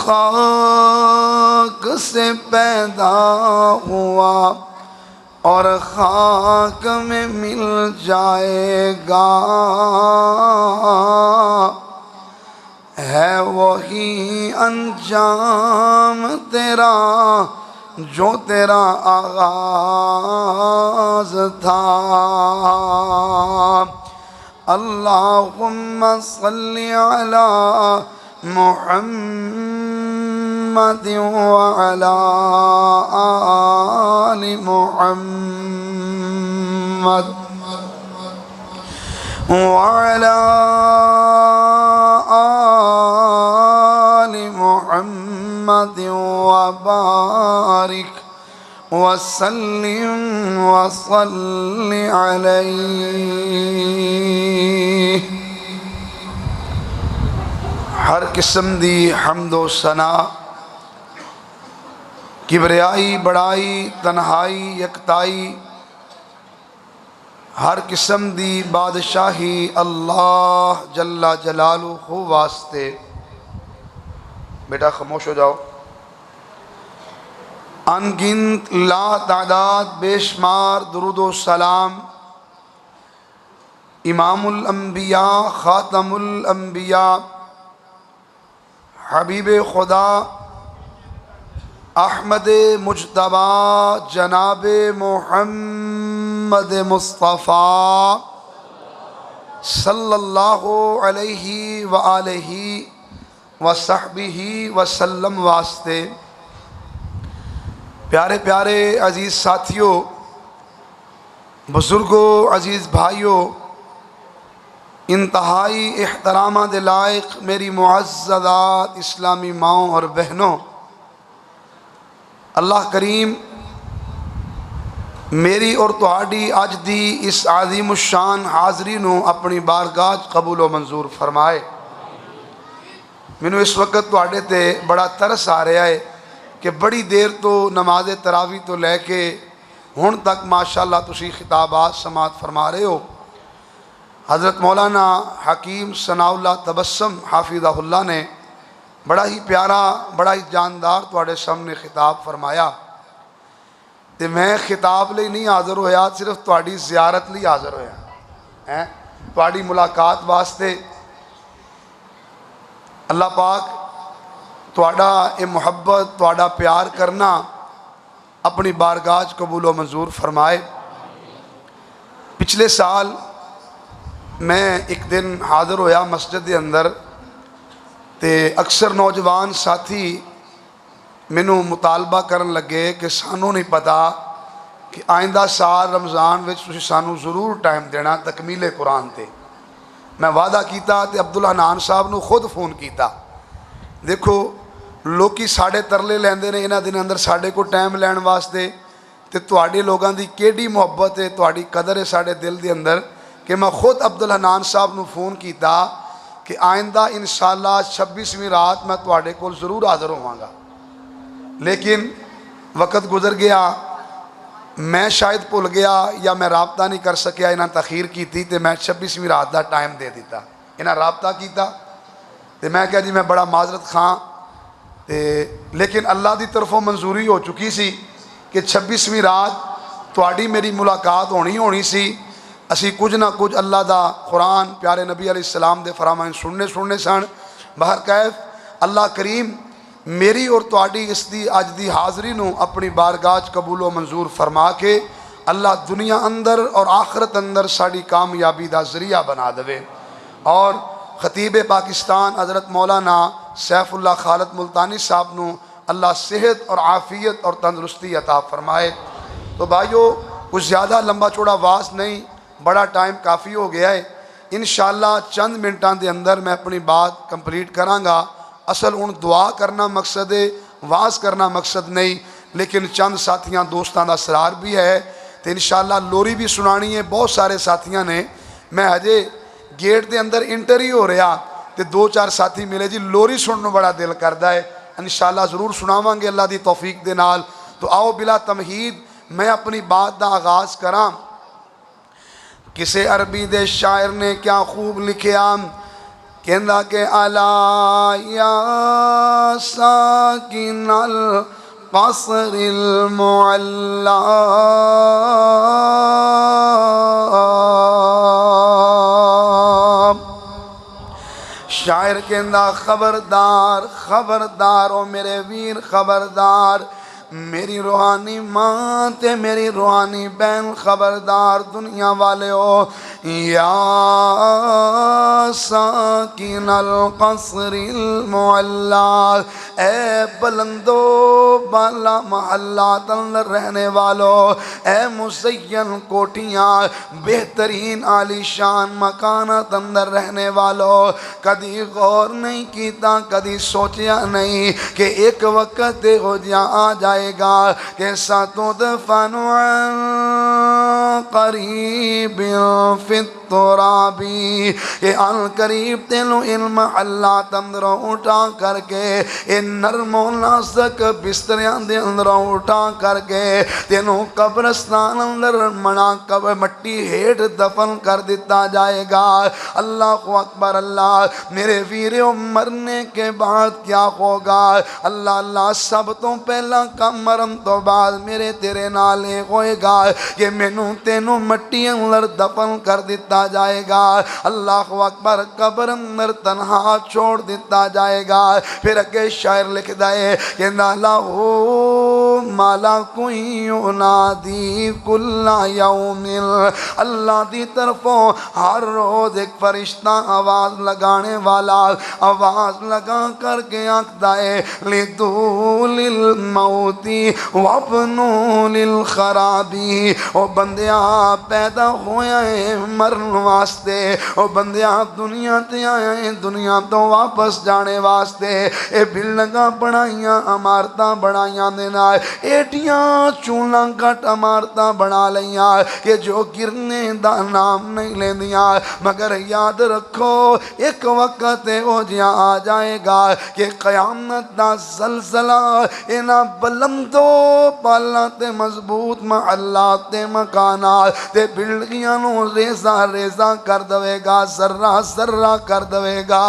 خاک سے پیدا ہوا اور خاک میں مل جائے گا، ہے وہی انجام تیرا جو تیرا آغاز تھا۔ اللہم صلی علی محمد وعلی آل محمد وعلی آل محمد وبارک وسلم وصل علیہ۔ ہر قسم دی حمد و ثنا، کبریائی بڑائی تنہائی یکتائی، ہر قسم دی بادشاہی اللہ جل جلالہ واسطے۔ بیٹا خاموش ہو جاؤ۔ ان گنت لا تعداد بے شمار درود و سلام امام الانبیاء خاتم الانبیاء حبیب خدا احمد مجتبی جناب محمد مصطفیٰ صلی اللہ علیہ وآلہ وصحبہ وسلم واسطے۔ پیارے پیارے عزیز ساتھیوں، بزرگوں، عزیز بھائیوں، انتہائی احترامہ دے لائق میری معززات اسلامی ماؤں اور بہنوں، اللہ کریم میری اور تہاڈی اج دی اس عظیم الشان حاضری نو اپنی بارگاہ قبول و منظور فرمائے۔ مینوں اس وقت تہاڈے تے بڑا ترس آ رہا ہے کہ بڑی دیر تو نماز تراویح تو لے کے ہن تک ماشاءاللہ تسی خطابات سماعت فرما رہے ہو۔ حضرت مولانا حکیم ثناء اللہ تبسم حافظہ اللہ نے بڑا ہی پیارا بڑا ہی جاندار تواڈے سامنے خطاب فرمایا، تے میں خطاب لئی نہیں حاضر ہویا، صرف تواڈی زیارت لئی حاضر ہویا ہیں، تواڈی ملاقات واسطے۔ اللہ پاک تواڈا اے محبت تواڈا پیار کرنا اپنی بارگاہ قبول و منظور فرمائے۔ پچھلے سال میں ایک دن حاضر ہویا مسجد دے اندر، تے اکثر نوجوان ساتھی مینوں مطالبہ کرن لگے کہ سانوں نہیں پتا کہ آئندہ سال رمضان وچ تسی سانوں ضرور ٹائم دینا تکمیل قرآن تے۔ میں وعدہ کیتا تے عبداللہ نان صاحب نو خود فون کیتا۔ دیکھو لوکی ساڑے ترلے لیندے نے انہاں دن اندر ساڑے کو ٹائم لین واسطے، تے تواڈے لوگاں دی کیڑی محبت ہے، تواڈی قدر ہے ساڑے دل دے اندر، کہ میں خود عبداللہ نان صاحب نو فون کیتا کہ آئندہ انشاءاللہ 26ویں رات میں تواڈے کول ضرور حاضر ہوں گا۔ لیکن وقت گزر گیا، میں شاید بھول گیا یا میں رابطہ نہیں کر سکیا، انہاں تاخیر کی تھی تے میں 26ویں رات دا ٹائم دے دیتا، انہاں رابطہ کیتا تے میں کہا جی میں بڑا معذرت خواں، لیکن اللہ دی طرفوں منظوری ہو چکی سی کہ 26ویں رات تواڈی میری ملاقات ہونی سی۔ اسی کچھ نہ کچھ اللہ دا قرآن پیارے نبی علیہ السلام دے فرمان سننے سن۔ بہرکیف اللہ کریم میری اور تواڈی اس دی اج دی حاضری نو اپنی بارگاہ قبول و منظور فرما کے اللہ دنیا اندر اور آخرت اندر ساڑی کامیابی دا ذریعہ بنا دے، اور خطیب پاکستان حضرت مولانا سیف اللہ خالد ملتانی صاحب نو اللہ صحت اور عافیت اور تندرستی عطا فرمائے۔ تو بھائیو کچھ زیادہ لمبا چوڑا واز نہیں، بڑا ٹائم کافی ہو گیا ہے، انشاءاللہ چند منٹاں دے اندر میں اپنی بات کمپلیٹ کراں گا۔ اصل ان دعا کرنا مقصد ہے، واز کرنا مقصد نہیں، لیکن چند ساتھیاں دوستاں دا سرار بھی ہے، تو انشاءاللہ لوری بھی سنانی ہے بہت سارے ساتھیاں نے۔ میں ہجے گیٹ دے اندر انٹر ہی ہو رہا تے 2-4 ساتھی ملے جی لوری سننا بڑا دل کردا ہے، انشاءاللہ ضرور سناواں گے اللہ دی توفیق دے نال۔ تو آؤ بلا تمہید میں اپنی بات دا آغاز کراں۔ کسے عربی دے شاعر نے کیا خوب لکھیا، کہندا کہ الا یا ساکن القصر المعلا شاعر کہندا خبردار خبردار او میرے ویر خبردار میری روحانی ماں تے میری روحانی بہن خبردار دنیا والے ہو یا ساکن القصر المعلا اے بلندو بالا محلات اندر رہنے والو اے مزین کوٹیاں بہترین عالی شان مکانات اندر رہنے والو کدی غور نہیں کیتا کدی سوچیا نہیں کہ ایک وقت ہو جا آ جائے گا کہ ستدفن عن قریب فی الترابی کہ ان قریب تینوں علم اللہ تندروں اٹھا کر کے ان نرم و نازک بستریاں دے اندروں اٹھا کر کے تینوں قبرستان اندر منا قبر مٹی ہیٹ دفن کر دیتا جائے گا اللہ اکبر اللہ میرے ویرے مرنے کے بعد کیا ہوگا اللہ اللہ سب تو پہلا کم مرن تو بعد میرے تیرے نالے ہوئے گا کہ مینوں تینوں مٹی اندر دفن کر دیتا جائے گا اللہ اکبر قبر اندر تنہا چھوڑ دیتا جائے گا پھر اگے شاعر لکھ دائے کہ نالا ہو مالا کوئی ینادی کل یوم اللہ دی طرفوں ہر روز ایک فرشتہ آواز لگانے والا آواز لگا کر کے آنکھ دائے لِدُولِ الْمَوْتِ وَابْنُوا لِلْخَرَابِ او بندیاں پیدا ہویا ہے مرن واسطے او بندیاں دنیا تے آیا ہے دنیا تو واپس جانے واسطے اے بلڈنگاں بنائیاں عمارتاں بنائیاں دینا ایٹیاں چولاں گھٹ عمارتاں بنا لیاں کہ جو گرنے دا نام نہیں لیندیاں مگر یاد رکھو ایک وقت ہو جہاں آ جائے گا کہ قیامت دا زلزلہ اینا بلندو پالا تے مضبوط محلات تے مکانات تے بلڈنگیاں نو ریزہ ریزہ کر دوے گا ذرہ ذرہ کر دوے گا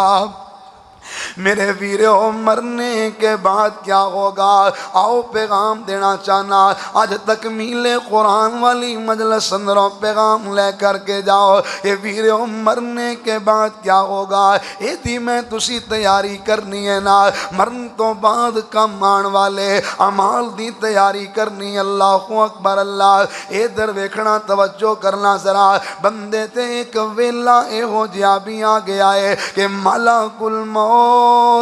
میرے ویرو مرنے کے بعد کیا ہوگا آؤ پیغام دینا چاہنا آج تکمیل قرآن والی مجلس اندروں پیغام لے کر کے جاؤ یہ ویرو مرنے کے بعد کیا ہوگا یہ دی میں تسی تیاری کرنی ہے نا مرن تو بعد کم آن والے عمال دی تیاری کرنی اللہ اکبر اللہ ادھر ویکھنا توجہ کرنا ذرا بندے تے ایک ویلا اے ہو جیا بھی آ گیا ہے کہ ملک الموت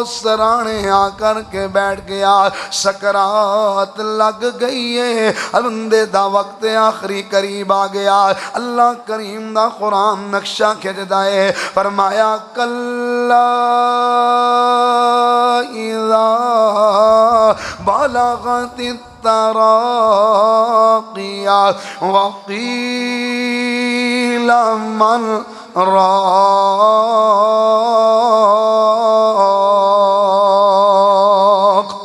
سرانے آ کر کے بیٹھ گیا سکرات لگ گئی ہے بندے دا وقت آخری قریب آ گیا اللہ کریم دا قرآن نقشہ کھچ دائے فرمایا کلا اذا بلغت التراقیہ وقیل من راق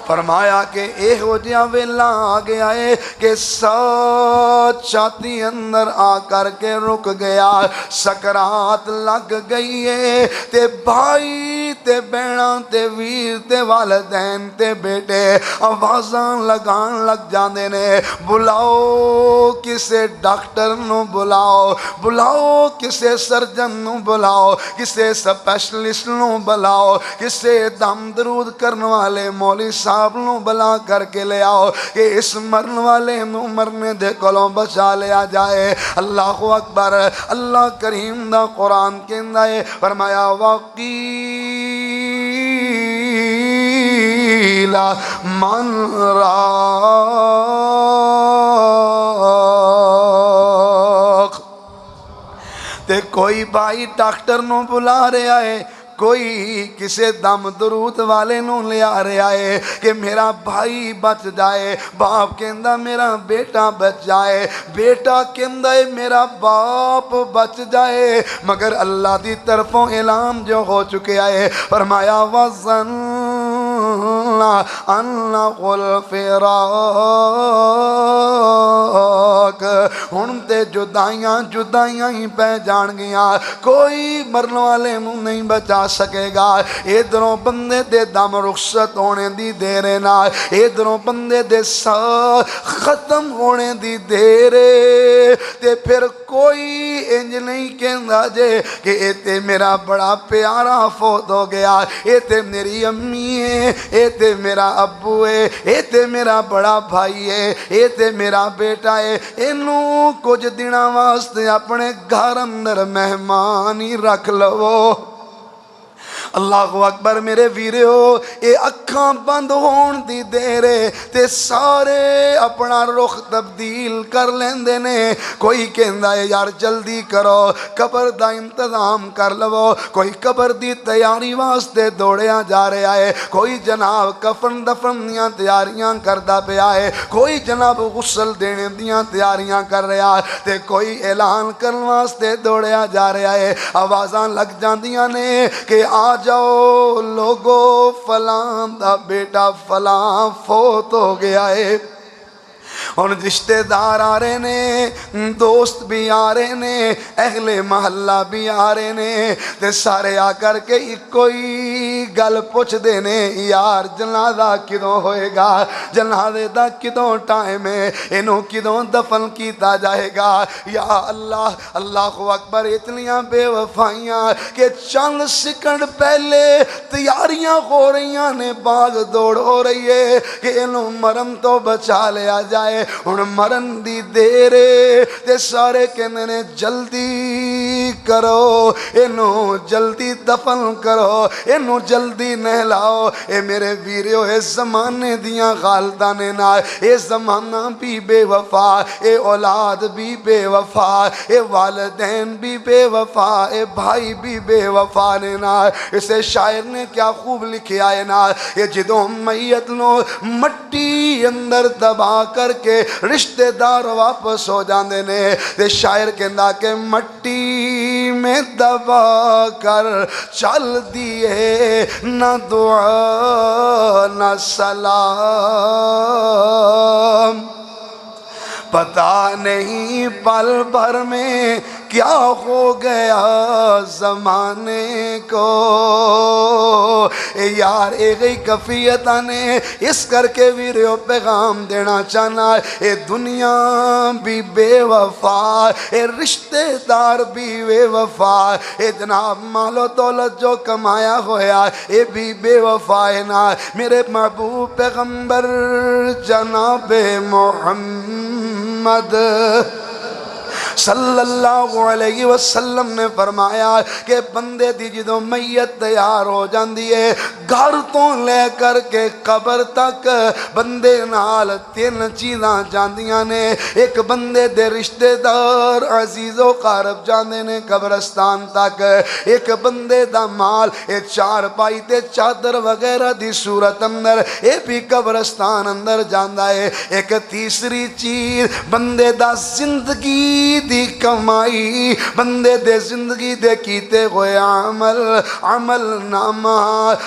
فرمایا کہ اے ہو جیا ویلا آ گیا ہے کہ سچ چھاتی اندر آ کر کے رک گیا سکرات لگ گئی ہے تے بھائی تے بہنا تے ویر تے والدین تے بیٹے آوازاں لگان لگ جاندے نے بلاؤ کسے ڈاکٹر نو بلاؤ بلاؤ کسے سرجن نو بلاؤ کسے سپیشلسٹ نو بلاؤ کسے دم درود کرنے والے مولی صاحب نو بلا کر کے لے آؤ کہ اس مرن والے نو مرنے دے کولوں بچا لیا جائے اللہ اکبر اللہ کریم دا قرآن کہندا ہے فرمایا وقیل من راق تے کوئی بھائی ڈاکٹر نو بلا رہا ہے کوئی کسے دم درود والے نو لے آ رہا ہے کہ میرا بھائی بچ جائے باپ کہندا میرا بیٹا بچ جائے بیٹا کہندا ہے میرا باپ بچ جائے مگر اللہ دی طرفوں اعلان جو ہو چکے آئے فرمایا وَظَنَّ أَنَّهُ الْفِرَاقُ لوگ ہن تے جدائیاں جدائیاں ہی پہ جان گیاں کوئی مرن والے منہ نہیں بچا سکے گا ادھروں بندے دے دم رخصت ہونے دی دیرے نہ ادھروں بندے دے سا ختم ہونے دی دیرے تے پھر کوئی انج نہیں کہندا جے کہ اے تے میرا بڑا پیارا فوت ہو گیا اے تے میری امی ہے اے تے میرا ابو ہے اے تے میرا بڑا بھائی ہے اے تے میرا بیٹا ہے اینوں کچھ دنوں واسطے اپنے گھر اندر مہمان ہی رکھ لو اللہ اکبر میرے ویریو اے اکھاں بند ہون دی دیرے تے سارے اپنا رخ تبدیل کر لیندے نے کوئی کہندا ہے یار جلدی کرو قبر دا انتظام کر لو کوئی قبر دی تیاری واسطے دوڑیا جا رہا ہے کوئی جناب کفن دفن دیاں تیاریاں کردا پیا ہے کوئی جناب غسل دینے دیاں تیاریاں کر رہا ہے تے کوئی اعلان کرن واسطے دوڑیا جا رہا ہے آوازاں لگ جاندیاں نے کہ آ جاؤ لوگو فلاں دا بیٹا فلاں فوت ہو گیا ہے اور رشتہ دار آ رہے نے دوست بھی آ رہے نے اہل محلہ بھی آ رہے نے تے سارے آ کر کے کوئی گل پوچھ دینے یار جنازہ کدوں ہوئے گا جنازے دا کدوں ٹائم ہے انہوں کدوں دفن کیتا جائے گا یا اللہ اللہ اکبر اتنیاں بے وفائیاں کہ چند سیکنڈ پہلے تیاریاں ہو رہیاں نے باغ دوڑ ہو رہی ہے کہ انہوں مرم تو بچا لیا جائے ہن مرن دی دیرے تے سارے کہنے نے جلدی کرو اینو جلدی دفن کرو اینو جلدی نہلاؤ اے میرے ویریو اے زمانے دیاں غالتاں نے نہ اے زمانہ بھی بے وفا اے اولاد بھی بے وفا اے والدین بھی بے وفا اے بھائی بھی بے وفا نے نہ اسے شاعر نے کیا خوب لکھیا ہے نا یہ جدوں میت نو مٹی اندر دبا کر کے رشتہ دار واپس ہو جاندے نے تے شاعر کہندا کہ مٹی میں دبا کر چل دیے نہ دعا نہ سلام پتہ نہیں پل بھر میں کیا ہو گیا زمانے کو اے یار اے گئی کفیتہ نے اس کر کے ویریو پیغام دینا چاہنا اے دنیا بھی بے وفا اے رشتہ دار بھی بے وفا اے جناب مال و دولت جو کمایا ہویا اے بھی بے وفا ہے نا میرے محبوب پیغمبر جناب محمد صلی اللہ علیہ وسلم نے فرمایا کہ بندے دی جدوں میت تیار ہو جاندی ہے گھر تو لے کر کے قبر تک بندے نال تین چیزاں جاندیاں نے ایک بندے دے رشتہ دار عزیز و قارب جاندے نے قبرستان تک ایک بندے دا مال اے چار پائی تے چادر وغیرہ دی صورت اندر اے بھی قبرستان اندر جاندا ہے ایک تیسری چیز بندے دا زندگی دی کمائی بندے دے زندگی دے کیتے ہوئے عمل نامہ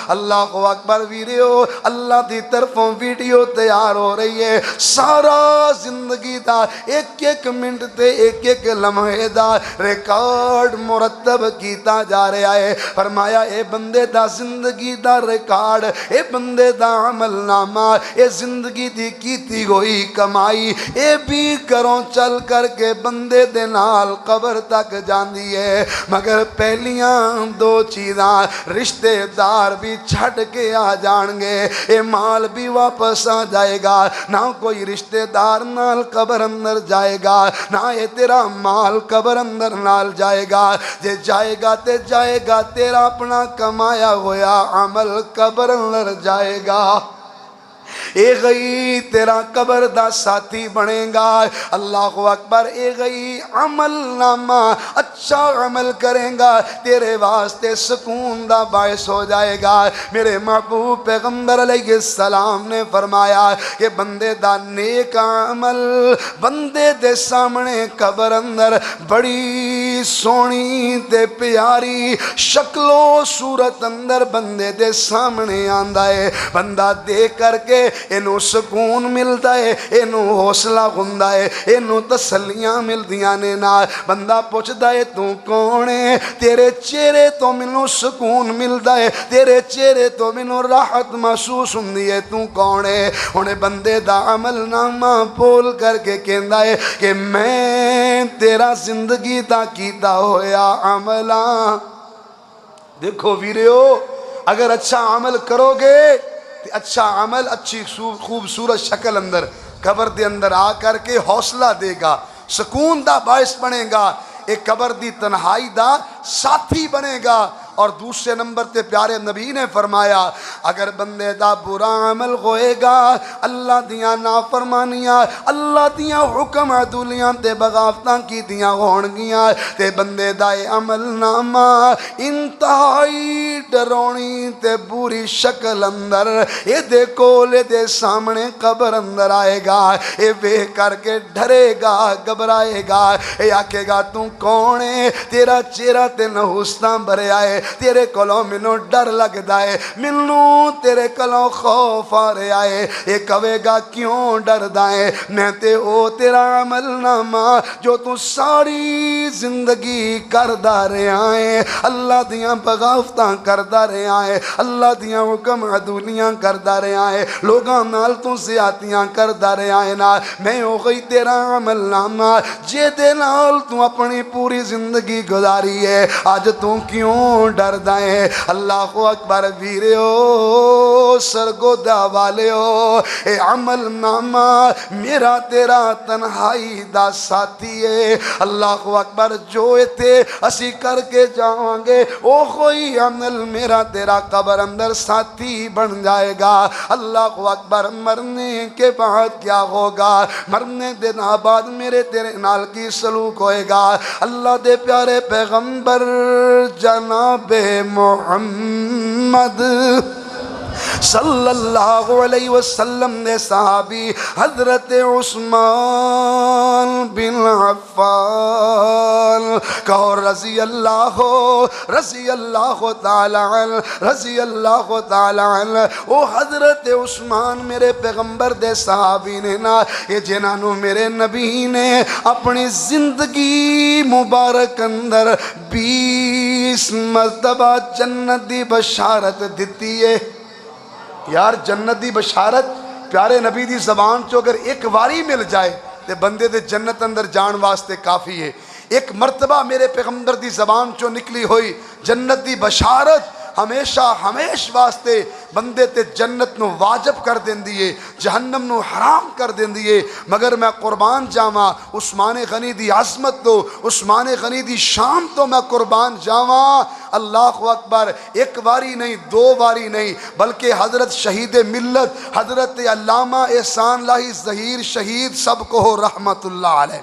اللہ اکبر ویڈیو اللہ دی طرفوں ویڈیو تیار ہو رہی ہے سارا زندگی دا ایک ایک منٹ تے ایک ایک لمحے دا ریکارڈ مرتب کیتا جا رہا ہے فرمایا اے بندے دا زندگی دا ریکارڈ اے بندے دا عمل نامہ اے زندگی دی کیتی ہوئی کمائی اے بھی کروں چل کر کے بندے دے نال قبر تک جاندی ہے مگر پہلیاں دو چیزاں رشتہ دار بھی چھٹ کے آ جان گے اے مال بھی واپس آ جائے گا نہ کوئی رشتہ دار نال قبر اندر جائے گا نہ اے تیرا مال قبر اندر نال جائے گا جے جائے گا تے جائے گا تیرا اپنا کمایا ہویا عمل قبر اندر جائے گا اے گئی تیرا قبر دا ساتھی بنے گا اللہ اکبر اے گئی عمل نامہ اچھا عمل کریں گا تیرے واسطے سکون دا باعث ہو جائے گا میرے محبوب پیغمبر علیہ السلام نے فرمایا کہ بندے دا نیک عمل بندے دے سامنے قبر اندر بڑی سونی تے پیاری شکلو صورت اندر بندے دے سامنے آندا ہے، بندہ دیکھ کر کے اینو سکون ملتا ہے، اینو حوصلہ ہوندا ہے، اینو تسلیاں ملدیاں نے نال بندہ پوچھدا ہے تو کون ہے؟ تیرے چہرے تو مینوں سکون ملدا ہے، تیرے چہرے تو مینوں راحت محسوس ہوندی ہے، تو کون ہے؟ ہن بندے دا عمل نامہ بول کر کے کہندا ہے کہ میں تیرا زندگی دا کیتا ہویا عملاں۔ دیکھو ویریو، اگر اچھا عمل کرو گے تو اچھا عمل اچھی خوبصورت شکل اندر قبر دے اندر آ کر کے حوصلہ دے گا، سکون دا باعث بنے گا، ایک قبر دی تنہائی دا ساتھی بنے گا۔ اور دوسرے نمبر تے پیارے نبی نے فرمایا اگر بندے دا برا عمل ہوئے گا، اللہ دیاں نافرمانیاں، اللہ دیاں حکم عدولیاں تے بغاوتاں کی دیاں ہونگیاں تے بندے دا عمل نامہ انتہائی ڈرونی تے بری شکل اندر اے دے کولے دے سامنے قبر اندر آئے گا، اے بے کر کے ڈرے گا، گھبرائے گا، اے آکے گا تو کون ہے؟ تیرا چہرہ تے نحوستاں بھرے آئے، تیرے کلوں منوں ڈر لگ دائے، منوں تیرے کلوں خوف آ رہے آئے، یہ کہے گا کیوں ڈر دائے؟ میں تے او تیرا عمل نامہ جو تو ساری زندگی کردہ رہے آئے، اللہ دیاں بغاوتاں کردہ رہے آئے، اللہ دیاں حکم عدولیاں کردہ رہے آئے، لوگاں نال تو زیادتیاں کردہ رہے آئے نا، میں ہو گئی تیرا عمل نامہ جے دے نال تو اپنی پوری زندگی گزاری ہے، آج تو کیوں ڈر دائیں؟ اللہ اکبر ویریو، سرگودا والیو، اے عمل نامہ میرا تیرا تنہائی دا ساتھی ہے، اللہ اکبر جو تھے اسی کر کے جاؤں گے او کوئی عمل میرا تیرا قبر اندر ساتھی بن جائے گا۔ اللہ اکبر مرنے کے بعد کیا ہوگا؟ مرنے دن بعد میرے تیرے نال کی سلوک ہوئے گا؟ اللہ دے پیارے پیغمبر جناب محمد صلی اللہ علیہ وسلم نے صحابی حضرت عثمان بن عفان کہو رضی اللہ تعالی عنہ، رضی اللہ تعالی عنہ، او حضرت عثمان میرے پیغمبر دے صحابی نے نا، یہ جنہوں میرے نبی نے اپنی زندگی مبارک اندر 20 مرتبہ جنت دی بشارت دیتی ہے۔ یار جنت دی بشارت پیارے نبی دی زبان چو اگر ایک واری مل جائے تے بندے دے جنت اندر جان واسطے کافی ہے۔ ایک مرتبہ میرے پیغمبر دی زبان چو نکلی ہوئی جنت دی بشارت ہمیش واسطے بندے تے جنت نو واجب کر دین دیئے، جہنم نو حرام کر دین دیئے۔ مگر میں قربان جاواں عثمان غنی دی عظمت تو، عثمان غنی دی شان تو میں قربان جاواں۔ اللہ اکبر، ایک واری نہیں، 2 واری نہیں، بلکہ حضرت شہید ملت حضرت علامہ احسان اللہ ظہیر شہید سب کو رحمت اللہ علیہ،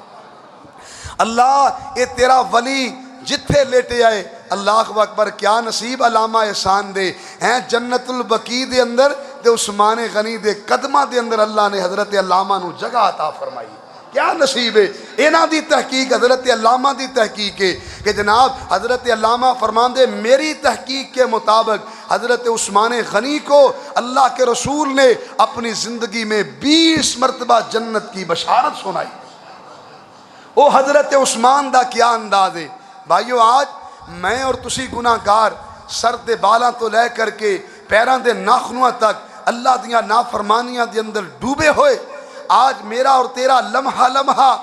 اللہ اے تیرا ولی جتھے لیٹے آئے، اللہ اکبر کیا نصیب علامہ احسان دے ہیں جنت البقیع دے اندر تے عثمان غنی دے قدمہ دے اندر اللہ نے حضرت علامہ نو جگہ عطا فرمائی۔ کیا نصیب ہے اینا دی تحقیق، حضرت علامہ دی تحقیق ہے کہ جناب حضرت علامہ فرمان دے میری تحقیق کے مطابق حضرت عثمان غنی کو اللہ کے رسول نے اپنی زندگی میں 20 مرتبہ جنت کی بشارت سنائی۔ او حضرت عثمان دا کیا انداز ہے بھائیو۔ آج میں اور تسی گناہگار سر دے بالاں تو لے کر کے پیران دے ناخنوں تک اللہ دیاں نافرمانیاں دے اندر ڈوبے ہوئے، آج میرا اور تیرا لمحہ لمحہ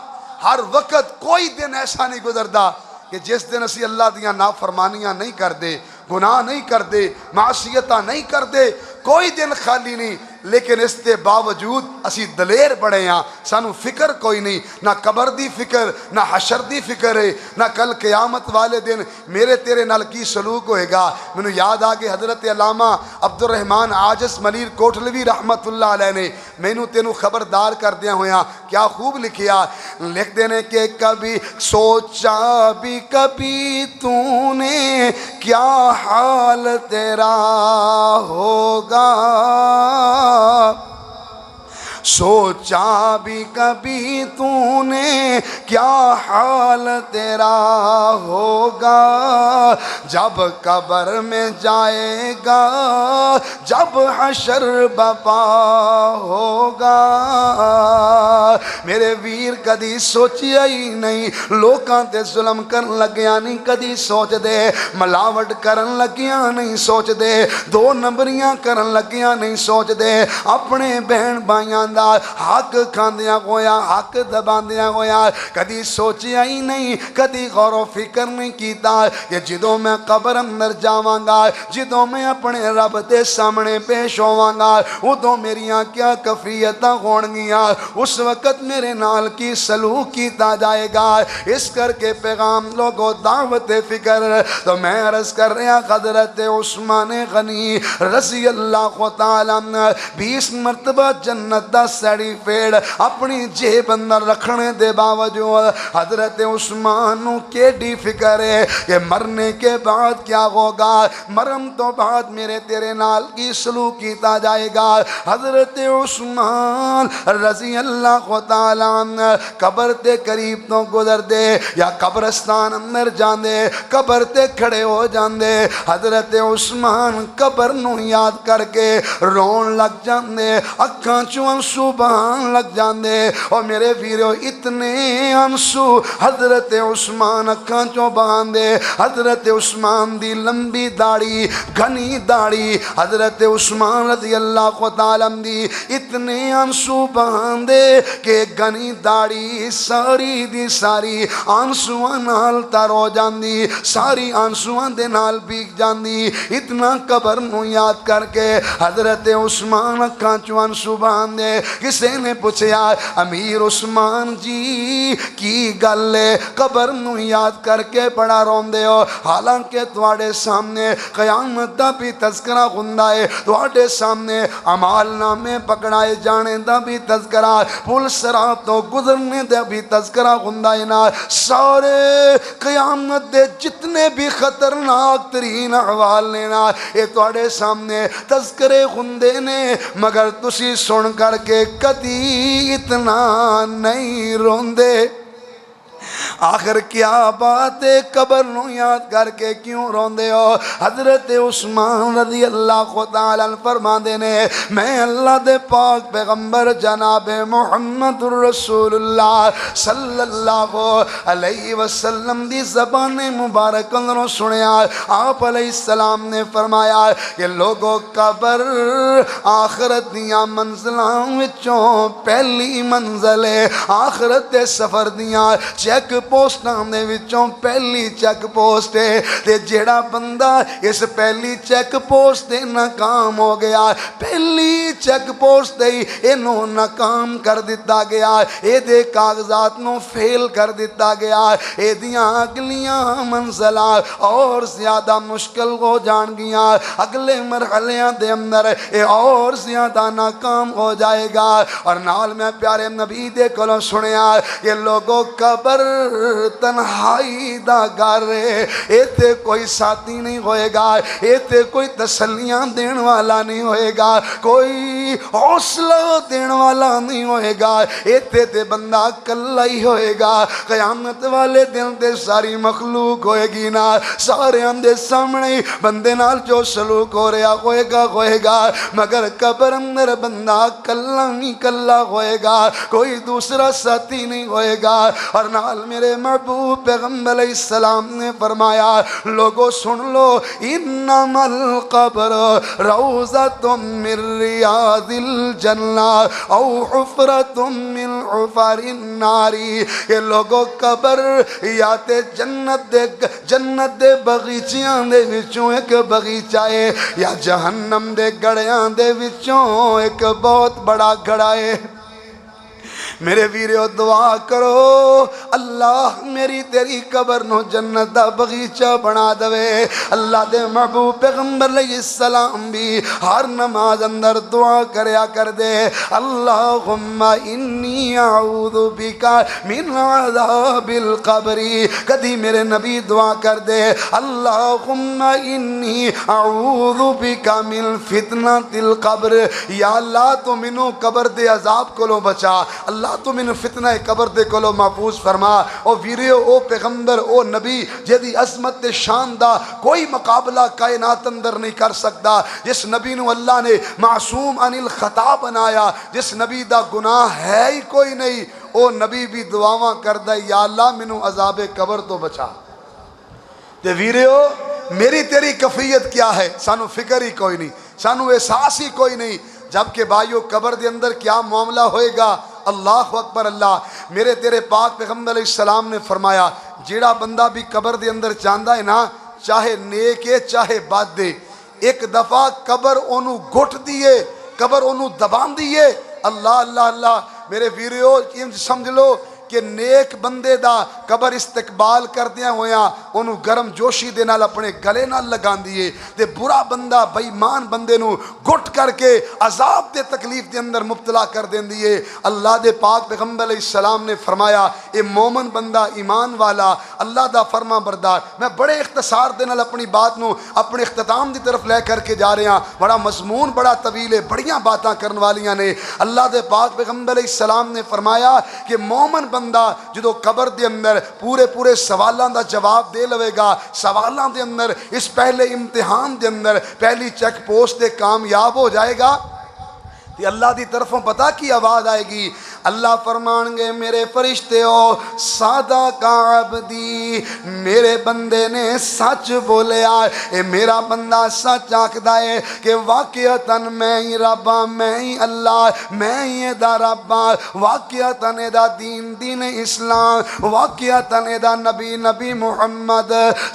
ہر وقت کوئی دن ایسا نہیں گزردا کہ جس دن اسی اللہ دیاں نافرمانیاں نہیں کر دے، گناہ نہیں کر دے، معصیتاں نہیں کر دے، کوئی دن خالی نہیں۔ لیکن اس کے باوجود اسی دلیر بڑے ہیں، سانو فکر کوئی نہیں، نہ قبر دی فکر، نہ حشر دی فکر ہے، نہ کل قیامت والے دن میرے تیرے نال کی سلوک ہوئے گا۔ میں نے یاد آگے حضرت علامہ عبد الرحمن عاجز منیر کوٹلوی رحمت اللہ علیہ نے میں نے تینوں خبردار کر دیا ہویا، کیا خوب لکھیا، لکھ دینے کہ کبھی سوچا بھی کبھی تو نے کیا حال تیرا ہوگا، سوچا بھی کبھی تو نے کیا حال تیرا ہوگا جب قبر میں جائے گا، جب حشر بپا ہوگا۔ میرے ویر کدی سوچیا ہی نہیں لوکاں تے ظلم کرن لگیا نہیں کدی سوچ دے، ملاوٹ کرن لگیا نہیں سوچ دے، دو نمبریاں کرن لگیا نہیں سوچ دے، اپنے بہن بھائیاں دا حق کھاندیاں ہویا، حق دباندیاں ہویا، کدی سوچیا ہی نہیں، کدی غور و فکر نہیں کیتا کہ جدوں میں قبر اندر جاواں گا، جدوں میں اپنے رب دے سامنے پیش ہوواں گا، ادوں میریاں کیا کفریتاں ہون گیاں، اس وقت میرے نال کی سلوک کیتا جائے گا۔ اس کر کے پیغام لوگوں دعوت فکر تو میں عرض کر رہا حضرت عثمان غنی رضی اللہ تعالیٰ 20 مرتبہ جنت دا سرٹیفکیٹ اپنی جیب اندر رکھنے دے باوجود حضرت عثمان نو کیڑی فکر ہے کہ مرنے کے بعد کیا ہوگا، مرم تو بعد میرے تیرے نال کی سلوک کیتا جائے گا۔ حضرت عثمان رضی اللہ تعالیٰ قبر تے قریب تو گزر دے یا قبرستان اندر جان دے، قبر تے کھڑے ہو جان دے، حضرت عثمان قبر نو یاد کر کے رون لگ جان دے، اکھاں چوں انسو بہان لگ جان دے۔ اور میرے ویرو اتنے انسو حضرت عثمان اکھاں چوں بہان دے، حضرت عثمان دی لمبی داڑھی گھنی داڑھی، حضرت عثمان رضی اللہ تعالیٰ دی اتنے انسو بہان دے کہ گھنی داڑھی ساری دی ساری آنسوਆਂ نال تر ہو جاندی، ساری آنسوਆਂ دے نال بیگ جاندی۔ اتنا قبر نو یاد کر کے حضرت عثمان اکھاں چوں آنسو بہان دے۔ کسے نے پوچھیا امیر عثمان جی کی گل ہے قبر نو یاد کر کے بڑا روندے ہو، حالانکہ تواڈے سامنے قیامت دا بھی تذکرہ ہوندا ہے، تواڈے سامنے اعمال نامے پکڑائے جانے دا بھی تذکرہ، پل صراط تو گزرنے دا بھی تذکرہ ہوندا ہے نا۔ سارے قیامت دے جتنے بھی خطرناک ترین احوال نے نا یہ تواڈے سامنے تذکرے ہوندے نے، مگر تسی سن کر کے کدی اتنا نہیں روندے۔ آخر کیا بات ہے قبر نو یاد کر کے کیوں روندے ہو؟ حضرت عثمان رضی اللہ تعالیٰ فرماندے نے میں اللہ دے پاک پیغمبر جناب محمد الرسول اللہ صلی اللہ علیہ وسلم دی زبان مبارک اندروں سنیا، آپ علیہ السلام نے فرمایا کہ لوگوں قبر آخرت دیاں منزلاں وچوں پہلی منزل ہے، آخرت دے سفر دیاں چیک پوسٹاں دے وچوں پہلی چیک پوسٹ ہے، تے جیڑا بندہ اس پہلی چیک پوسٹ دے ناکام ہو گیا، پہلی چیک پوسٹ دے انہوں ناکام کر دیتا گیا، اے دے کاغذات نو فیل کر دیتا گیا، اے دیاں اگلیاں منزلاں اور زیادہ مشکل ہو جان گیا، اگلے مرحلیاں دے اندر اے اور زیادہ ناکام ہو جائے گا۔ اور نال میں پیارے نبی دے کولوں سنیا کہ لوگوں قبر تنہائی دا گھر ہے، ایتے کوئی ساتھی نہیں ہوئے گا، ایتے کوئی تسلیاں دین والا نہیں ہوئے گا، کوئی حوصلہ دین والا نہیں ہوئے گا، ایتے تے بندہ کلا ہی ہوئے گا۔ قیامت والے دن تے ساری مخلوق ہوئے گی نا، سارے اندے سامنے بندے نال جو سلوک ہو رہا ہوئے گا، مگر قبر اندر بندہ کلا نہیں کلا ہوئے گا، کوئی دوسرا ساتھی نہیں ہوئے گا۔ اور نال میرے محبوب پیغمبر علیہ السلام نے فرمایا لوگو سن لو انما القبر روضۃ من ریاض الجنہ او حفرۃ من حفر النار، کہ لوگو قبر یا تے جنت دے بغیچیاں دے وچوں ایک بغیچہ ہے، یا جہنم دے گڑیاں دے وچوں ایک بہت بڑا گڑا ہے۔ میرے ویریو دعا کرو اللہ میری تیری قبر نو جنت دا بغیچہ بنا دوے۔ اللہ دے محبوب پیغمبر علیہ السلام بھی ہر نماز اندر دعا کریا کر دے اللہم انی اعوذ بکا من عذاب القبر۔ کدی میرے نبی دعا کر دے اللہم انی اعوذ بکا من فتنۃ القبر، یا اللہ تو منو قبر دے عذاب کو لو بچا۔ اللہ اللہ تو من فتنہ قبر دے کولو محفوظ فرما۔ او ویریو او پیغمبر او نبی جدی عظمت تے شان دا کوئی مقابلہ کائنات اندر نہیں کر سکتا، جس نبی نو اللہ نے معصوم عن الخطا بنایا، جس نبی دا گناہ ہے ہی کوئی نہیں، او نبی بھی دعاواں کردا یا اللہ مینوں عذاب قبر تو بچا۔ تے ویریو میری تیری کفیت کیا ہے؟ سانو فکر ہی کوئی نہیں، سانو احساس ہی کوئی نہیں، جبکہ بھائیو قبر دے اندر کیا معاملہ ہوئے گا۔ اللہ اکبر اللہ۔ میرے تیرے پاک پیغمبر علیہ السلام نے فرمایا جیڑا بندہ بھی قبر دے اندر چاہندا ہے نا، چاہے نیک ہے چاہے بد ہے، ایک دفعہ قبر اونوں گھٹ دیے، قبر اونوں دبان دیے، اللہ اللہ اللہ۔ میرے ویریو یہ سمجھ لو کہ نیک بندے دا قبر استقبال کردیاں ہویاں انہوں گرم جوشی دے نال اپنے گلے نال لگان دیئے، تے برا بندہ بے ایمان بندے نو گھٹ کر کے عذاب دے تکلیف دے اندر مبتلا کر دین دیئے۔ اللہ دے پاک پیغمبر علیہ السلام نے فرمایا اے مومن بندہ ایمان والا اللہ دا فرما بردار۔ میں بڑے اختصار دے نال اپنی بات نو اپنے اختتام دی طرف لے کر کے جا رہے ہیں، بڑا مضمون بڑا طویل ہے، بڑیاں باتاں کرن والیاں نے۔ اللہ دے پاک پیغمبر علیہ السلام نے فرمایا کہ مومن بندہ جدو قبر دے اندر پورے سوالاں دا جواب دے لوے گا، سوالاں دے اندر اس پہلے امتحان دے اندر پہلی چیک پوسٹ دے کامیاب ہو جائے گا، تے اللہ دی طرفوں پتہ کی آواز آئے گی، اللہ فرمان گے میرے فرشتے ہو سادہ کا عبدی، میرے بندے نے سچ بولے آئے، اے میرا بندہ سچ آکھدا ہے کہ واقعتاً میں ہی ربا، میں ہی اللہ، میں ہی دا ربا، واقعتاً دا دین اسلام، واقعتاً دا نبی محمد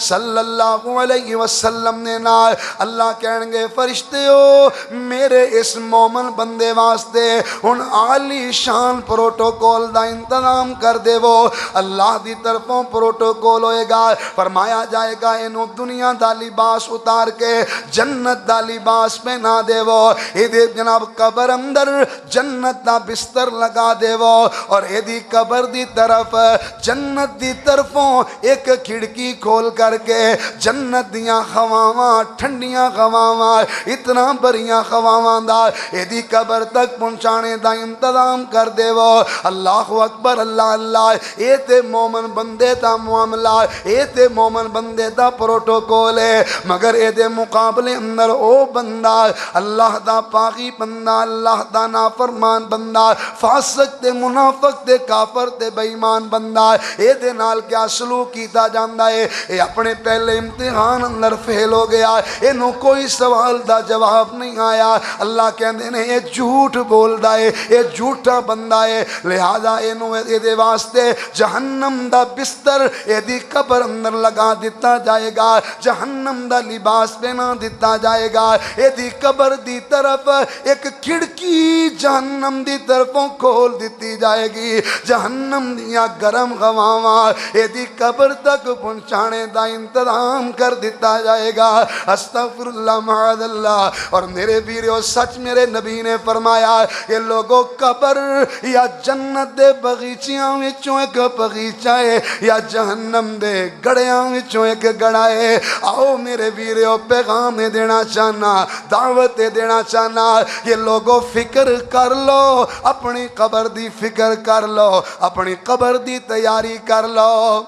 صلی اللہ علیہ وسلم نے نا۔ اللہ کہن گے فرشتے ہو میرے اس مومن بندے واسطے ان عالی شان پروٹوکول دا انتظام کر دے، وہ اللہ دی طرفوں پروٹوکول ہوئے گا، فرمایا جائے گا انہوں دنیا دا لباس اتار کے جنت دا لباس پہنا دے، وہ ایدے جناب قبر اندر جنت دا بستر لگا دے، وہ اور ایدی قبر دی طرف جنت دی طرفوں ایک کھڑکی کھول کر کے جنت دیاں خواواں ٹھنڈیاں خواواں اتنا بریاں خواواں دا ایدی قبر تک پہنچانے دا انتظام کر دے، وہ اللہ اکبر اللہ اللہ۔ اے تے مومن بندے دا معاملہ، اے تے مومن بندے دا پروٹوکول ہے، مگر اے دے مقابلے اندر او بندہ اللہ دا پاغی بندہ، اللہ دا نافرمان بندہ، فاسق تے منافق تے کافر تے بے ایمان بندہ، اے دے نال کیا سلوک کیتا جاندا ہے؟ اے اپنے پہلے امتحان اندر فیل ہو گیا، انہوں کوئی سوال دا جواب نہیں آیا، اللہ کہندے نے اے جھوٹ بول دائے، اے جھوٹا بندہ ہے، لہذا انہوں اے دے واسطے جہنم دا بستر اے دی قبر اندر لگا دیتا جائے گا، جہنم دا لباس پہنا دیتا جائے گا، اے دی قبر دی طرف ایک کھڑکی جہنم دی طرفوں کھول دیتی جائے گی، جہنم دیا گرم غواواں اے دی قبر تک پہنچانے دا انتظام کر دیتا جائے گا، استغفر اللہ معاذ اللہ۔ اور میرے ویریو سچ میرے نبی نے فرمایا کہ لوگوں قبر یا جنت دے بغیچیاں وچوں ایک بغیچہ ہے یا جہنم دے گڑیاں وچوں ایک گڑا ہے۔ آؤ میرے ویریو پیغام دینا چاہنا، دعوت دینا چاہنا کہ لوگوں فکر کر لو، اپنی قبر دی فکر کر لو، اپنی قبر دی تیاری کر لو،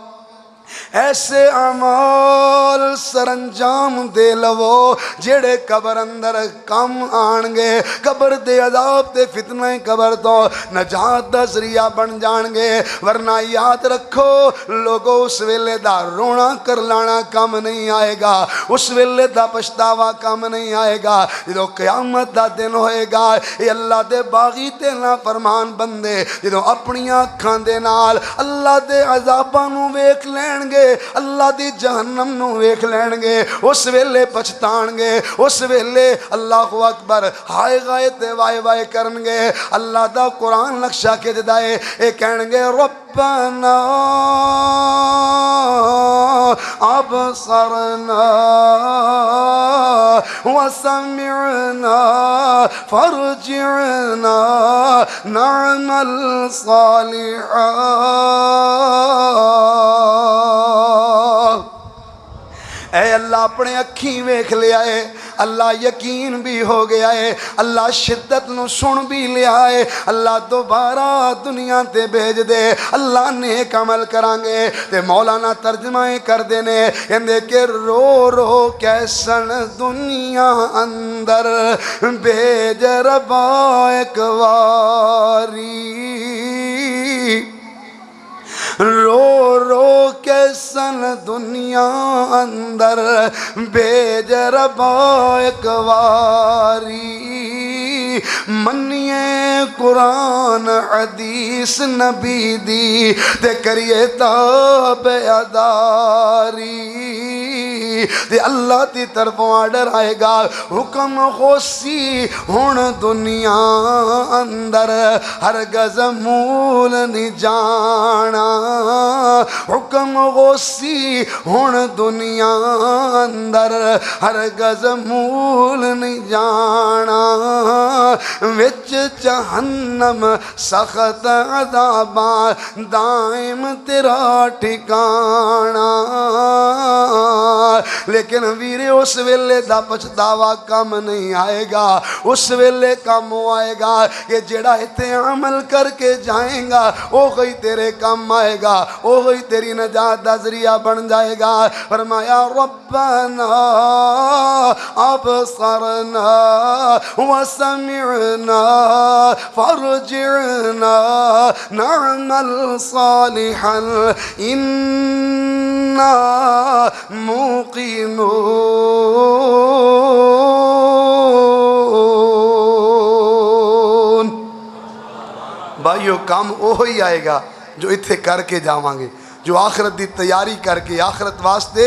ایسے اعمال سرانجام دے لو جڑے قبر اندر کم آن گے، قبر دے عذاب تے فتنہ قبر تو نجات دا ذریعہ بن جان گے، ورنہ یاد رکھو لوگوں اس ویلے دا رونا کر لانا کم نہیں آئے گا، اس ویلے دا پچھتاوا کم نہیں آئے گا، جدو قیامت دا دن ہوئے گا، اے اللہ دے باغی تے نافرمان بندے جدو اپنی آنکھاں دے نال اللہ دے عذاباں نو ویکھ لین گے، اللہ دی جہنم نو ویکھ لین گے، اس ویلے پچھتان گے، اس ویلے اللہ اکبر ہائے گائے تے وائے وائے کرن گے۔ اللہ دا قرآن نقشہ کے دائے اے کہن گے ربنا ابصرنا وسمعنا فرجعنا نعمل صالحا۔ اے اللہ اپنے اکھیں ویکھ لیا ہے، اللہ یقین بھی ہو گیا ہے، اللہ شدت نو سن بھی لیا ہے، اللہ دوبارہ دنیا تے بھیج دے، اللہ نیک عمل کرانگے۔ تے مولانا ترجمہ کر دینے اندے کہ رو رو کیسن دنیا اندر بھیج ربا ایک واری، رو رو کیسن دنیا اندر بھیج ربا ایک واری، منیے قرآن حدیث نبی دی تے کریے تابعداری، تے اللہ تی طرفوں آرڈر آئے گا، حکم خوشی ہون دنیا اندر ہرگز مول نہیں جانا، حکم غوثی ہون دنیا اندر ہرگز مول نہیں جانا، وچ جہنم سخت عذاباں دائم تیرا ٹھکانا، لیکن ویرے اس ویلے دا پچھتاوا کم نہیں آئے گا، اس ویلے کم آئے گا کہ جڑا ایتھے عمل کر کے جائیں گا وہ کوئی تیرے کم آئے گا، وہ کوئی تیری نجات دا ذریعہ بن جائے گا۔ فرمایا ربنا ابصرنا وسمعنا فارجعنا نعمل صالحا انا موقنون۔ بھائیو کام وہی آئے گا جو اتھے کر کے جاوانگے، جو آخرت دی تیاری کر کے، آخرت واسطے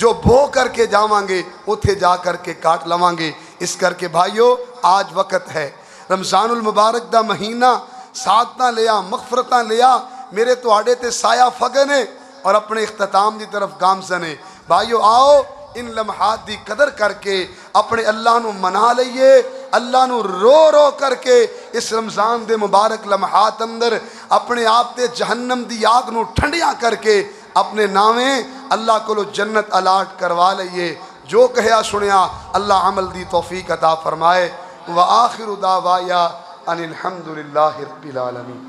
جو بو کر کے جاوانگے اتھے جا کر کے کاٹ لوانگے۔ اس کر کے بھائیو آج وقت ہے، رمضان المبارک دا مہینہ، سعادتاں لیا، مغفرتاں لیا، میرے تو آڑے تے سایہ فگنے اور اپنے اختتام دی طرف گامزنے۔ بھائیو آؤ ان لمحات دی قدر کر کے اپنے اللہ نو منا لئیے، اللہ نو رو رو کر کے اس رمضان دے مبارک لمحات اندر اپنے آپ تے جہنم دی آگ نو ٹھنڈیاں کر کے اپنے نامیں اللہ کو جنت الاٹ کروا لئیے۔ جو کہیا سنیا اللہ عمل دی توفیق عطا فرمائے۔ وآخر دعوایا ان الحمدللہ رب العالمین۔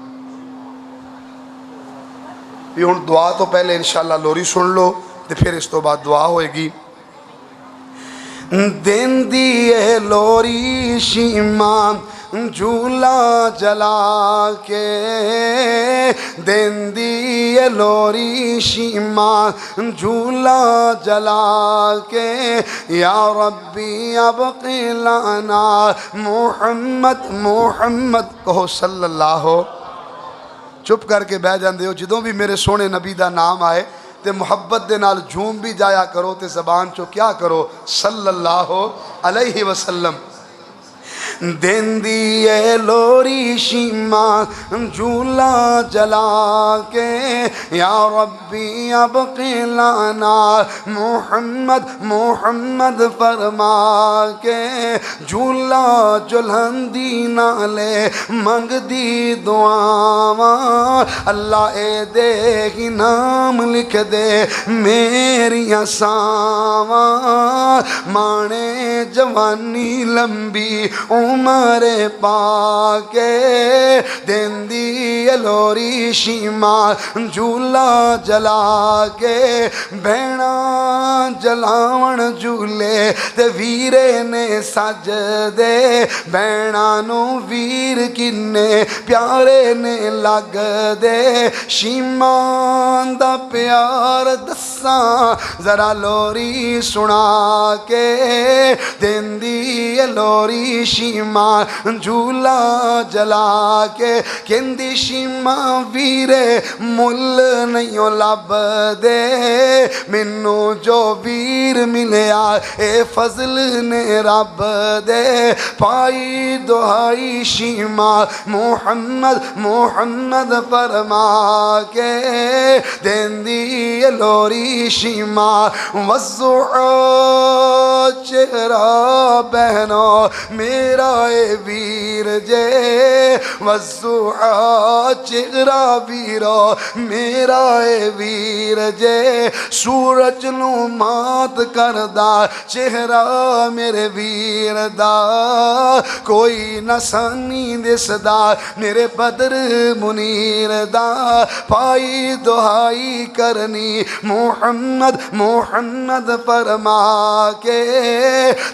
یہ ہن دعا تو پہلے انشاءاللہ لوری سن لو تے پھر اس تو بعد دعا ہوئے گی۔ دین دیئے لوری شیمان جھولا جلا کے، دین دیئے لوری شیمان جھولا جلا کے، یا ربی ابقی لنا محمد محمد کہو صلی اللہ ہو۔ چپ کر کے بہ جاندے ہو، جدوں بھی میرے سونے نبی دا نام آئے تے محبت دے نال جھوم بھی جایا کرو تے زبان چو کیا کرو صلی اللہ علیہ وسلم۔ دین دیئے لوری شیمان جھولا جلا کے، یا ربی ابقی لنا محمد محمد فرما کے، جھولا جلہن دی نالے منگ دی دعاواں، اللہ اے دے ہی نام لکھ دے میری ساواں، مانے جوانی لمبی عمر پاکے، دین دی لوری شیمان جھولا جلا کے، بہنا جلاون جھولے تے ویرے نے سج دے، بہنا نو ویر کنے پیارے نے لگ دے، شیمان دا پیار دساں ذرا لوری سنا کے، دین دی لوری شیمان جھولا جلا کے، کہندی شیمان ویرے مل نہیں لب دے، منو جو ویر ملیا اے فضل نے رب دے، پائی دعائی شیمان محمد محمد فرما کے، دین دی لوری شیمان وضع چہرہ بہنو میرا اے ویر جے والضحا چہرہ ویرا میرا اے ویر جے سورج نو مات کردا چہرہ میرے ویر دا کوئی نسانی دسدا میرے بدر منیر دا پائی دہائی کرنی محمد محمد فرما کے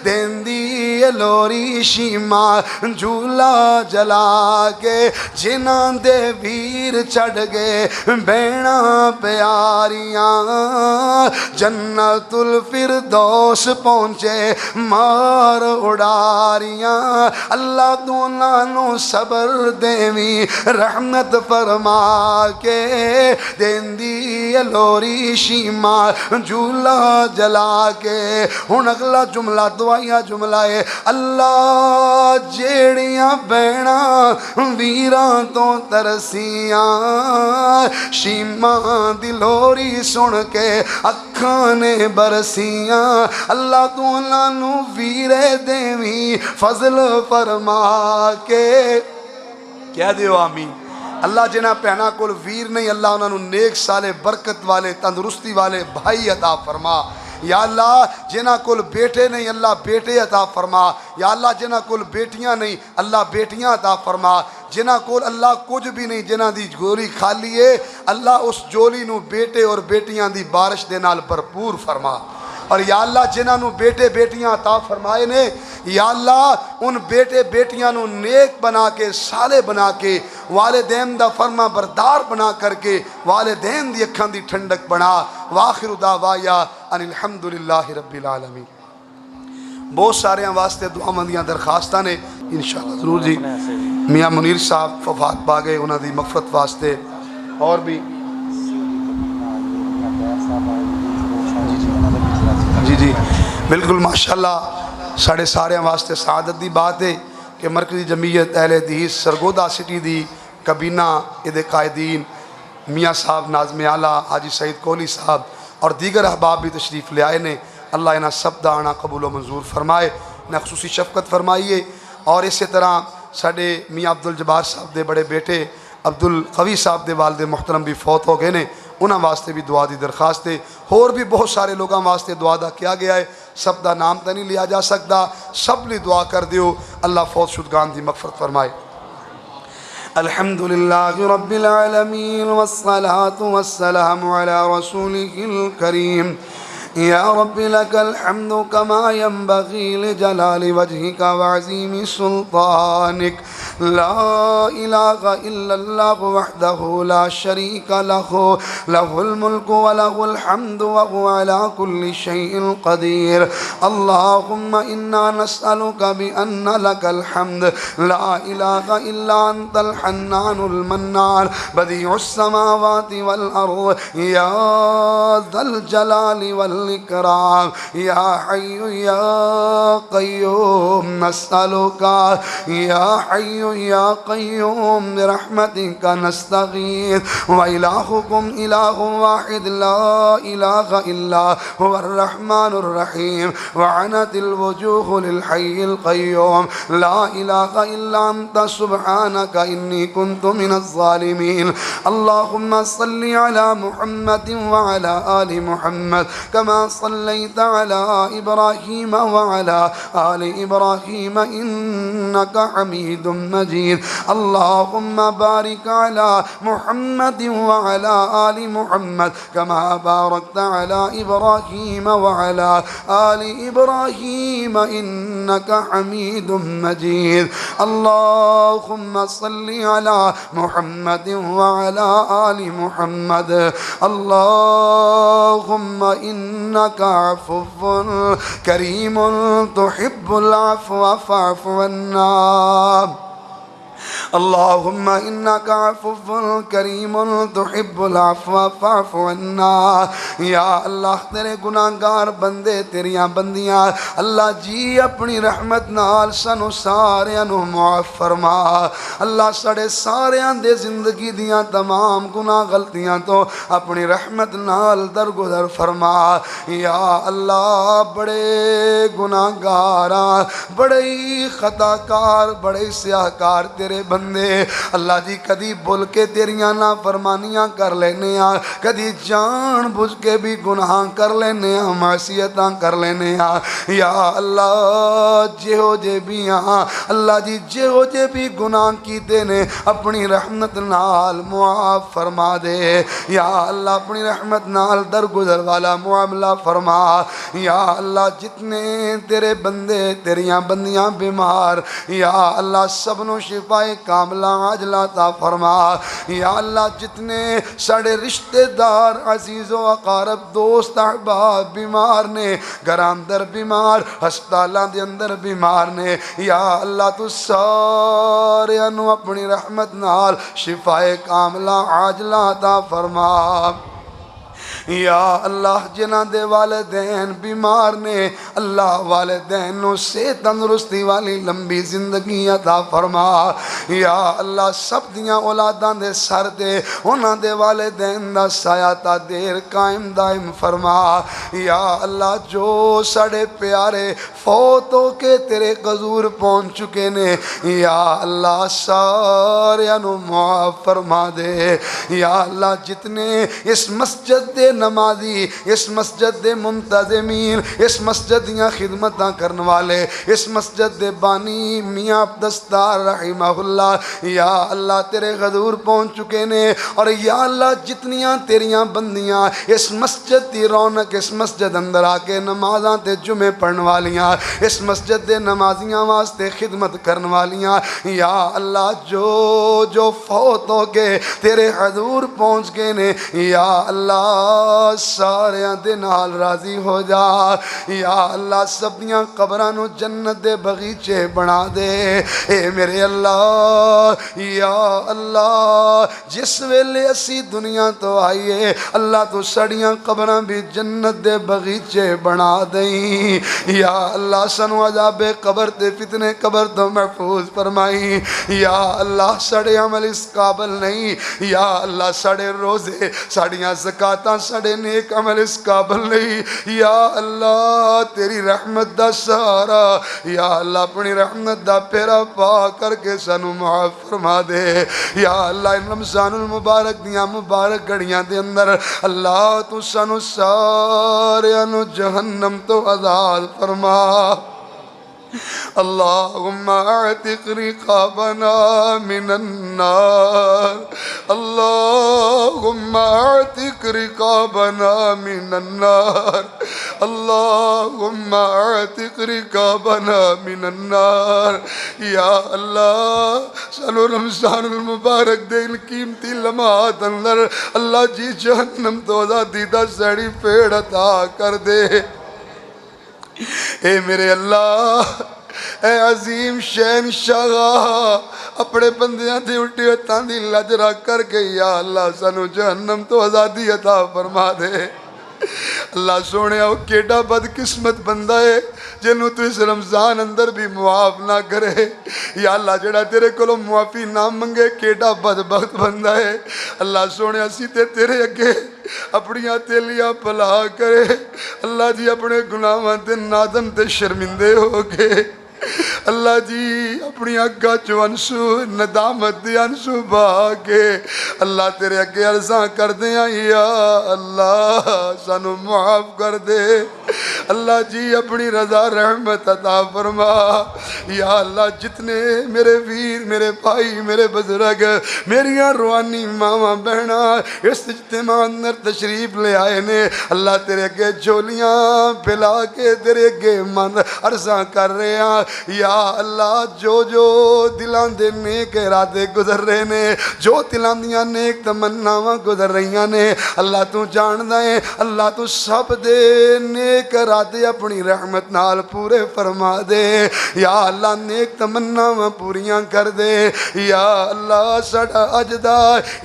دین دی لوری شیما جھولا جلا کے جنہاں دے ویر چڑھ گئے بینا پیاریاں جنت الفردوس پہنچے مار اڑاریاں اللہ دونوں صبر دیویں رحمت فرما کے دین دی لوری شیما جھولا جلا کے ہن اگلا جملہ دعائیہ جملہ ہے اللہ جیڑیاں بینا ویراں تو ترسیاں شیما دی لوری سن کے اکھاں نے برسیاں اللہ تو لانو ویرے دیویں فضل فرما کے کہہ دیو آمین اللہ جنہ پہنا کول ویر نہیں اللہ انہوں نے نیک سالے برکت والے تندرستی والے بھائی عطا فرما یا اللہ جنہ کول بیٹے نہیں اللہ بیٹے عطا فرما یا اللہ جنہ کول بیٹیاں نہیں اللہ بیٹیاں عطا فرما جنہ کول اللہ کچھ بھی نہیں جنہ دی جولی خالی ہے اللہ اس جولی نو بیٹے اور بیٹیاں دی بارش دے نال بھرپور فرما اور یا اللہ جنہاں نو بیٹے بیٹیاں عطا فرمائے نے یا اللہ ان بیٹے بیٹیاں نو نیک بنا کے صالح بنا کے والدین دا فرما بردار بنا کر کے والدین دی اکھاں دی ٹھنڈک بنا وآخر دعوایا ان الحمدللہ رب العالمین بہت سارے واسطے دعا مندیاں درخواستہ نے انشاءاللہ ضرور جی میاں منیر صاحب وفات پا گئے انہاں دی مغفرت واسطے اور بھی جی بالکل ماشاءاللہ ساڑھے سارے واسطے سعادت دی بات ہے کہ مرکزی جمعیت اہل حدیث سرگودا سٹی دی کابینہ عہدے قائدین میاں صاحب ناظم اعلیٰ حاجی سعید کوہلی صاحب اور دیگر احباب بھی تشریف لے آئے نے اللہ انہاں سب دا آنا قبول و منظور فرمائے انہیں خصوصی شفقت فرمائیے اور اسی طرح ساڑھے میاں عبدالجبار صاحب دے بڑے بیٹے عبدالقوی صاحب دے والد محترم بھی فوت ہو گئے نے انہاں واسطے بھی دعا دی درخواست ہے اور بھی بہت سارے لوگاں واسطے دعا دا کیا گیا ہے سب دا نام تا نہیں لیا جا سکتا سب لی دعا کر دیو اللہ فوت شدگان دی مغفرت فرمائے الحمدللہ رب العالمین والصلاة والسلام علی رسولہ الکریم یا رب لک الحمد کما ینبغی لجلال وجہک وعظیم سلطانک لا الہ الا اللہ وحدہ لا شریک لہ لہ الملک ولہ الحمد وهو على كل شيء قدير اللهم إنا نسألك بأن لك الحمد لا إله إلا أنت الحنان المنان بديع السماوات والأرض يا ذا الجلال والإكرام يا حي يا قيوم نسألك يا حي يا قيوم برحمتك نستغيث وإلهكم إله واحد لا إله إلا هو الرحمن الرحيم وعنت الوجوه للحي القيوم لا إله إلا أنت سبحانك إني كنت من الظالمين اللهم صل على محمد وعلى آل محمد كما صليت على إبراهيم وعلى آل إبراهيم إنك حميد مجيد اللهم بارك على محمد وعلى آل محمد كما باركت على إبراهيم وعلى آل إبراهيم إنك حميد مجيد اللهم صل على محمد وعلى آل محمد اللهم إنك عفو كريم تحب العفو فاعف عنا اللہم انکا عفو کریم تحب العفو فاعف عنا. یا اللہ تیرے گناہگار بندے تیریاں بندیاں اللہ جی اپنی رحمت نال سانو ساریاں نو معاف فرما. اللہ ساڑے ساریاں دے زندگی دیاں تمام گناہ غلطیاں تو اپنی رحمت نال درگزر فرما. یا اللہ بڑے گناہگاراں بڑے خطا کار بڑے سیاہکار تیرے بندے اللہ جی کدی بھول کے تیریاں نا فرمانیاں کر لینے ہاں کدی جان بجھ کے بھی گناہ کر لینے ہاں معصیتاں کر لینے ہاں. یا اللہ جہو جے بھی ہاں اللہ جی جہو جے بھی گناہ کیتے نے اپنی رحمت نال معاف فرما دے. یا اللہ اپنی رحمت نال درگزر والا معاملہ فرما. یا اللہ جتنے تیرے بندے تیریاں بندیاں بیمار یا اللہ سبنوں شفائے کاملہ عاجلہ عطا فرما. یا اللہ جتنے ساڑے رشتہ دار عزیز و اقارب دوست احباب بیمار نے گھراں اندر بیمار ہسپتالاں دے اندر بیمار نے یا اللہ تو سارے انو اپنی رحمت نال شفائے کاملہ عاجلہ عطا فرما. یا اللہ جنہ دے والدین بیمار نے اللہ والدینوں سے تندرستی والی لمبی زندگی عطا فرما. یا اللہ سب دیاں اولاداں دے سر دے انہاں دے والدین دا سایہ تا دیر قائم دائم فرما. یا اللہ جو ساڑے پیارے فوت ہو کے تیرے حضور پہنچ چکے نے یا اللہ سارے انو معاف فرما دے. یا اللہ جتنے اس مسجد دے نمازی اس مسجد دے منتظمین اس مسجد دیاں خدمتاں کرن والے اس مسجد دے بانی میاں عبدالستار رحمہ اللہ یا اللہ تیرے حضور پہنچ چکے نے اور یا اللہ جتنیاں تیریاں بندیاں اس مسجد دی رونق اس مسجد اندر آکے نمازاں تے جمعے پڑھن والیاں اس مسجد دے نمازیاں واسطے خدمت کرن والیاں یا اللہ جو فوت ہو کے تیرے حضور پہنچ گئے نے یا اللہ ساریاں دے نال راضی ہو جا. یا اللہ سب دیاں قبرانو جنت دے بغیچے بنا دے. اے میرے اللہ یا اللہ جس ویلے اسی دنیا تو آئیے اللہ تو سڑیاں قبران بھی جنت دے بغیچے بنا دیں. یا اللہ سنو عذاب قبر تے فتنے قبر تو محفوظ فرمائی. یا اللہ سڑے عمل اس قابل نہیں یا اللہ سڑے روزے سڑیاں زکاتاں سڑے نیک عمل اس قابل نہیں. یا اللہ تیری رحمت دا سہارا یا اللہ اپنی رحمت دا پیرا پا کر کے سانو معاف فرما دے. یا اللہ ان رمضان المبارک دیاں مبارک گھڑیاں دے اندر اللہ تو سانو سارے انو جہنم تو آزاد فرما. اللہم اعتق رقابنا من النار اللہم اعتق رقابنا من النار اللہم اعتق رقابنا من النار. یا اللہ سالو رمضان المبارک دے ان قیمتی لمحات اندر اللہ جی جہنم تو آزادی دا سڑی پیڑ عطا کر دے. اے میرے اللہ اے عظیم شہنشاہ اپنے بندیاں دی الٹی ہتھاں دی لج رکھ کر کے یا اللہ سانو جہنم تو آزادی عطا فرما دے. اللہ سونے وہ کیڑا بد قسمت بندہ ہے جنہوں تو اس رمضان اندر بھی معاف نہ کرے. یا اللہ جڑا تیرے کولو معافی نہ منگے کیڑا بدبخت بندہ ہے. اللہ سونے اسی تے تیرے اگے اپنیاں تیلیاں پلا کرے اللہ جی اپنے گناہاں تے نادم تے شرمندے ہو گئے. اللہ جی اپنی اگا چو انسو ندامت دی انسو باگے اللہ تیرے اگے عرضاں کر دیا یا اللہ سانو معاف کر دے. اللہ جی اپنی رضا رحمت عطا فرما. یا اللہ جتنے میرے ویر میرے بھائی میرے بزرگ میریاں روحانی ماما بہنا اس اجتماع اندر تشریف لے آئے نے اللہ تیرے اگے جھولیاں پھیلا کے تیرے اگے من عرضاں کر رہے ہیں. یا یا اللہ جو دلاں دے نیک ارادے گزر رہے نے, جو دلاں دیاں نیک تمناواں گزر رہیاں نے, اللہ تو جاندا ہے, اللہ تو سب دے نیک ارادے اپنی رحمت نال پورے فرما دے. یا اللہ نیک تمناواں پوریاں کر دے. یا اللہ ساڈا اج دا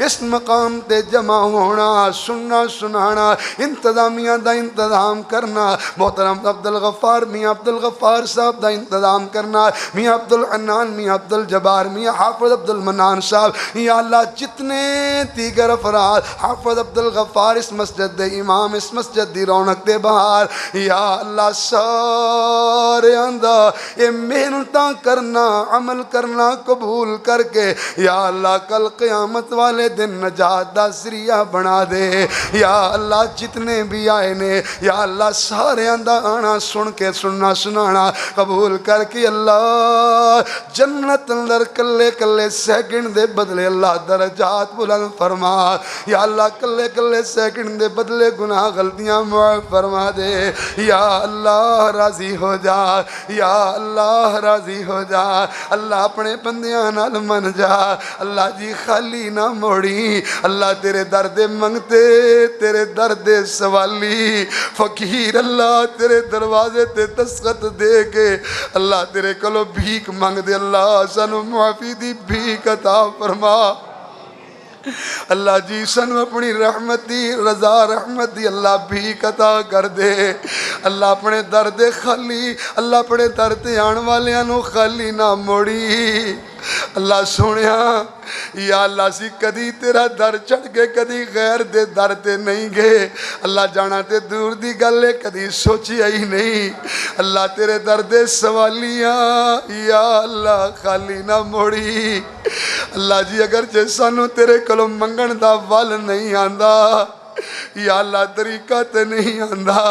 اس مقام تے جمع ہونا, سننا سنانا, انتظامیہ دا انتظام کرنا, محترم عبد الغفار میاں عبد الغفار صاحب دا انتظام کرنا, میاں عبد الحنان, میاں عبد الجبار, میاں حافظ عبد المنان صاحب, یا اللہ جتنے دیگر افراد, حافظ عبد الغفار اس مسجد دے امام, اس مسجد دی رونق دے بہار, یا اللہ سارے آندہ اے محنتاں کرنا, عمل کرنا قبول کر کے یا اللہ کل قیامت والے دن نجات دا ذریعہ بنا دے. یا اللہ جتنے بھی آئے نے یا اللہ سارے آندہ آنا سن کے سننا سنانا قبول کر کے اللہ جنت اندر کلے کلے سیکنڈ دے بدلے اللہ درجات بلند فرما. یا اللہ کلے کلے سیکنڈ دے بدلے گناہ غلطیاں معاف فرما دے. یا اللہ راضی ہو جا, یا اللہ راضی ہو جا, اللہ اپنے بندیاں نال من جا. اللہ جی خالی نہ موڑی, اللہ تیرے درد منگتے, تیرے درد سوالی فقیر, اللہ تیرے دروازے تے دستخط دے کے اللہ تیرے کلو بھیک مانگ دے. اللہ سانو معافی دی بھیک عطا فرما. اللہ جی سانو اپنی رحمت دی, رضا رحمت دی اللہ بھیک عطا کر دے. اللہ اپنے درد خالی, اللہ اپنے درد آن والیاں نو خالی نہ موڑی. اللہ سونیا یا اللہ سی کدی تیرا در چڑھ کے کدی غیر دے در تے نہیں گئے. اللہ جانا تے دور دی گلے کدی سوچی آئی نہیں. اللہ تیرے درد سوالیاں یا اللہ خالی نہ موڑی. اللہ جی اگر جے سانو تیرے کلو منگن دا ول نہیں آندا, یا اللہ طریقہ تے نہیں آندا,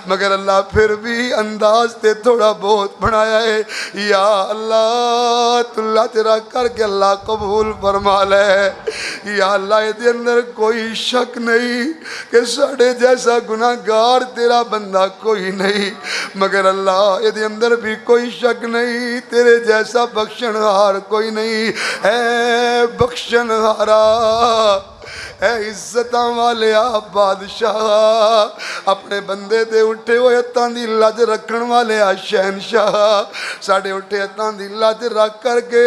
مگر اللہ پھر بھی انداز تے تھوڑا بہت بنایا ہے. یا اللہ تو اللہ تیرا کر کے اللہ قبول فرما لے. یا اللہ یہ اندر کوئی شک نہیں کہ ساڑھے جیسا گناہگار تیرا بندہ کوئی نہیں, مگر اللہ یہ اندر بھی کوئی شک نہیں تیرے جیسا بخشنہار کوئی نہیں. اے بخشنہارا, اے عزتاں والے بادشاہ, اپنے بندے دے اٹھے ہوئے ہتھاں دی لج رکھن والے شہنشاہ, ساڑھے اٹھے ہتھاں دی لج رکھ کر کے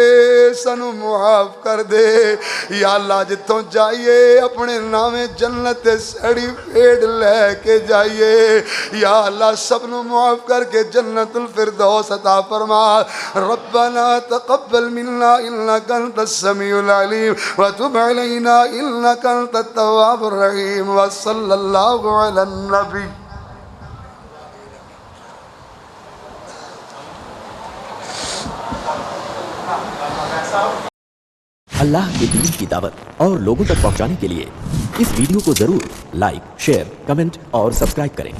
سانو معاف کر دے. یا اللہ جتوں جائیے اپنے نامے جنت سڑی پھیڑ لے کے جائیے. یا اللہ سب نو معاف کر کے جنت الفردوس عطا فرما. ربنا تقبل منا انک انت السمیع العلیم وتب علینا انک انت التواب الرحیم وصلی اللہ علی النبی. اللہ کے دین کی دعوت اور لوگوں تک پہنچانے کے لیے اس ویڈیو کو ضرور لائک, شیئر, کمنٹ اور سبسکرائب کریں.